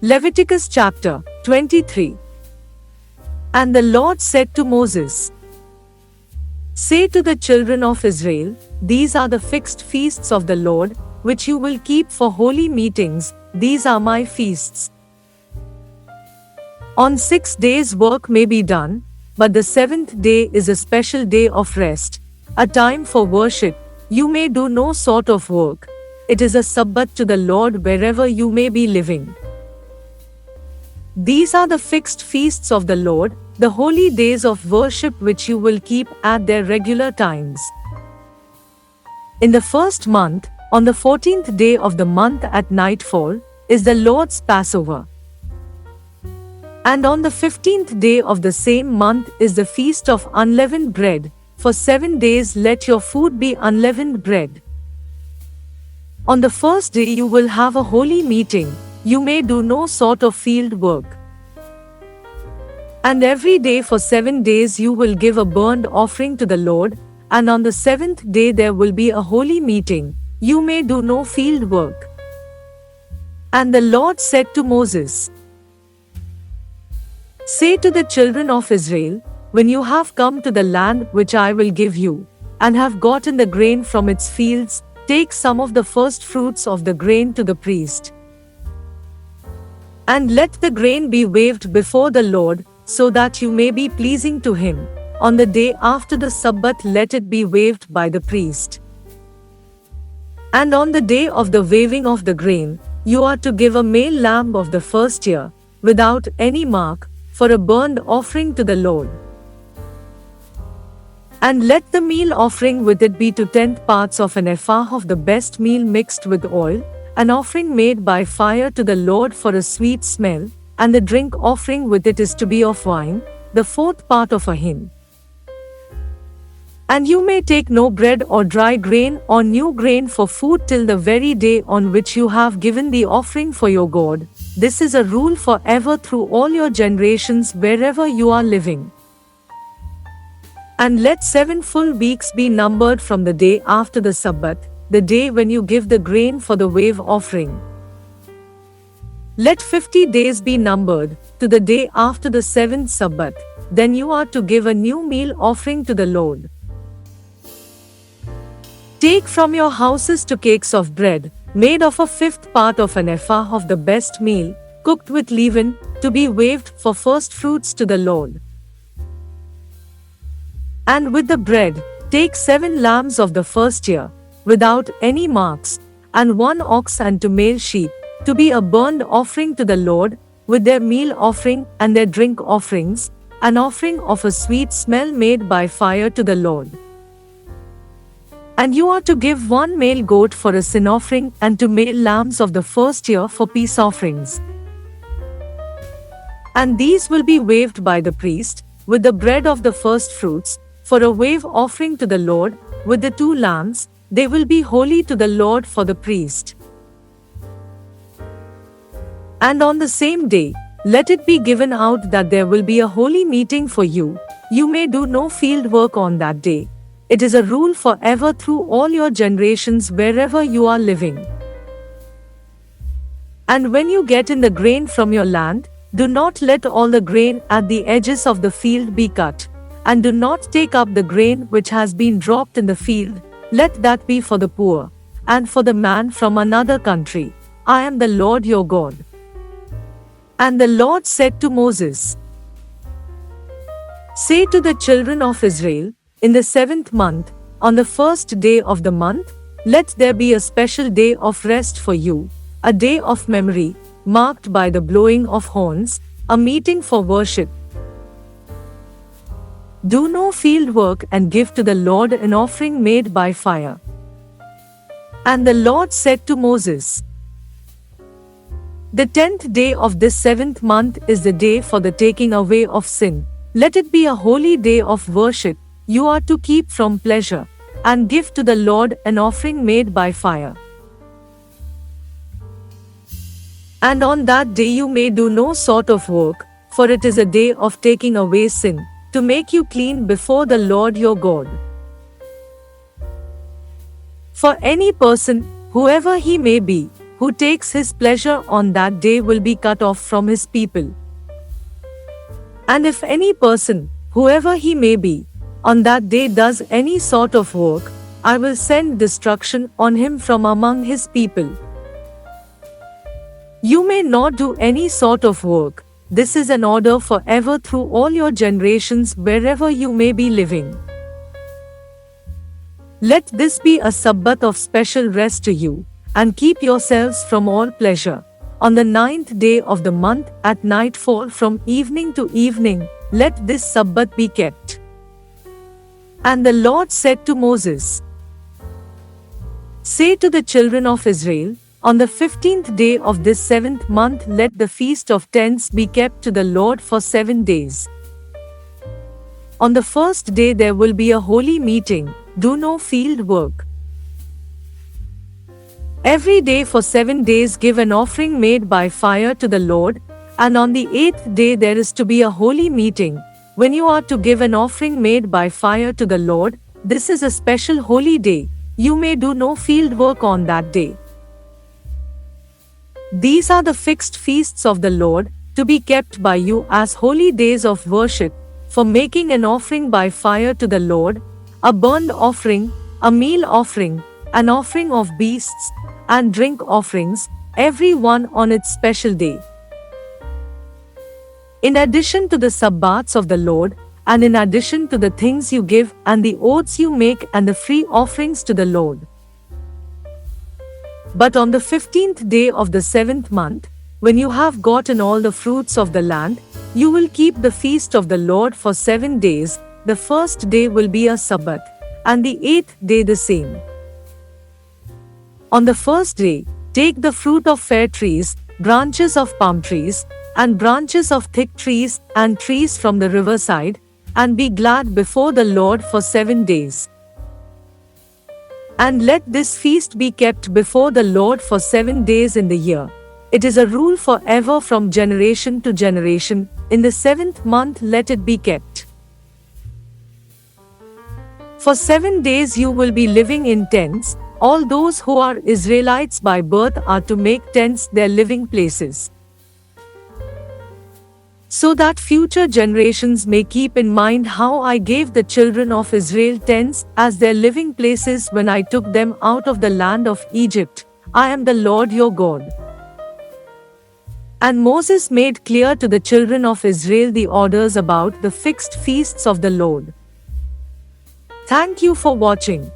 Leviticus chapter 23. And the Lord said to Moses, Say to the children of Israel, These are the fixed feasts of the Lord, which you will keep for holy meetings, these are my feasts. On 6 days work may be done, but the 7th day is a special day of rest, a time for worship. You may do no sort of work. It is a Sabbath to the Lord wherever you may be living. These are the fixed feasts of the Lord, the holy days of worship which you will keep at their regular times. In the first month, on the 14th day of the month at nightfall, is the Lord's Passover. And on the 15th day of the same month is the feast of unleavened bread. For 7 days let your food be unleavened bread. On the first day you will have a holy meeting. You may do no sort of field work. And every day for 7 days you will give a burnt offering to the Lord, and on the 7th day there will be a holy meeting. You may do no field work. And the Lord said to Moses, Say to the children of Israel, When you have come to the land which I will give you, and have gotten the grain from its fields, take some of the first fruits of the grain to the priest. And let the grain be waved before the Lord, so that you may be pleasing to him. On the day after the Sabbath let it be waved by the priest. And on the day of the waving of the grain, you are to give a male lamb of the first year, without any mark, for a burnt offering to the Lord. And let the meal offering with it be 2/10 parts of an ephah of the best meal mixed with oil, an offering made by fire to the Lord for a sweet smell, and the drink offering with it is to be of wine, the 4th part of a hin. And you may take no bread or dry grain or new grain for food till the very day on which you have given the offering for your God. This is a rule forever through all your generations wherever you are living. And let 7 full weeks be numbered from the day after the Sabbath, the day when you give the grain for the wave offering. Let 50 days be numbered, to the day after the 7th Sabbath, then you are to give a new meal offering to the Lord. Take from your houses 2 cakes of bread, made of a 5th part of an ephah of the best meal, cooked with leaven, to be waved for first fruits to the Lord. And with the bread, take 7 lambs of the first year, without any marks, and 1 ox and 2 male sheep, to be a burnt offering to the Lord, with their meal offering and their drink offerings, an offering of a sweet smell made by fire to the Lord. And you are to give 1 male goat for a sin offering and 2 male lambs of the first year for peace offerings. And these will be waved by the priest, with the bread of the first fruits, for a wave offering to the Lord, with the 2 lambs. They will be holy to the Lord for the priest. And on the same day, let it be given out that there will be a holy meeting for you. You may do no field work on that day. It is a rule forever through all your generations wherever you are living. And when you get in the grain from your land, do not let all the grain at the edges of the field be cut, and do not take up the grain which has been dropped in the field. Let that be for the poor, and for the man from another country. I am the Lord your God. And the Lord said to Moses, Say to the children of Israel, In the 7th month, on the 1st day of the month, let there be a special day of rest for you, a day of memory, marked by the blowing of horns, a meeting for worship. Do no field work and give to the Lord an offering made by fire. And the Lord said to Moses, The 10th day of this 7th month is the day for the taking away of sin. Let it be a holy day of worship. You are to keep from pleasure, and give to the Lord an offering made by fire. And on that day you may do no sort of work, for it is a day of taking away sin, to make you clean before the Lord your God. For any person, whoever he may be, who takes his pleasure on that day will be cut off from his people. And if any person, whoever he may be, on that day does any sort of work, I will send destruction on him from among his people. You may not do any sort of work. This is an order forever through all your generations wherever you may be living. Let this be a Sabbath of special rest to you, and keep yourselves from all pleasure. On the 9th day of the month at nightfall from evening to evening, let this Sabbath be kept. And the Lord said to Moses, Say to the children of Israel, on the 15th day of this 7th month let the Feast of Tents be kept to the Lord for 7 days. On the first day there will be a holy meeting, do no field work. Every day for 7 days give an offering made by fire to the Lord, and on the 8th day there is to be a holy meeting, when you are to give an offering made by fire to the Lord. This is a special holy day, you may do no field work on that day. These are the fixed feasts of the Lord, to be kept by you as holy days of worship, for making an offering by fire to the Lord, a burnt offering, a meal offering, an offering of beasts, and drink offerings, every one on its special day. In addition to the Sabbaths of the Lord, and in addition to the things you give, and the oaths you make, and the free offerings to the Lord. But on the 15th day of the 7th month, when you have gotten all the fruits of the land, you will keep the feast of the Lord for 7 days. The first day will be a Sabbath, and the 8th day the same. On the first day, take the fruit of fair trees, branches of palm trees, and branches of thick trees, and trees from the riverside, and be glad before the Lord for 7 days. And let this feast be kept before the Lord for 7 days in the year. It is a rule forever from generation to generation. In the 7th month let it be kept. For 7 days you will be living in tents. All those who are Israelites by birth are to make tents their living places, so that future generations may keep in mind how I gave the children of Israel tents as their living places when I took them out of the land of Egypt. I am the Lord your God. And Moses made clear to the children of Israel the orders about the fixed feasts of the Lord. Thank you for watching.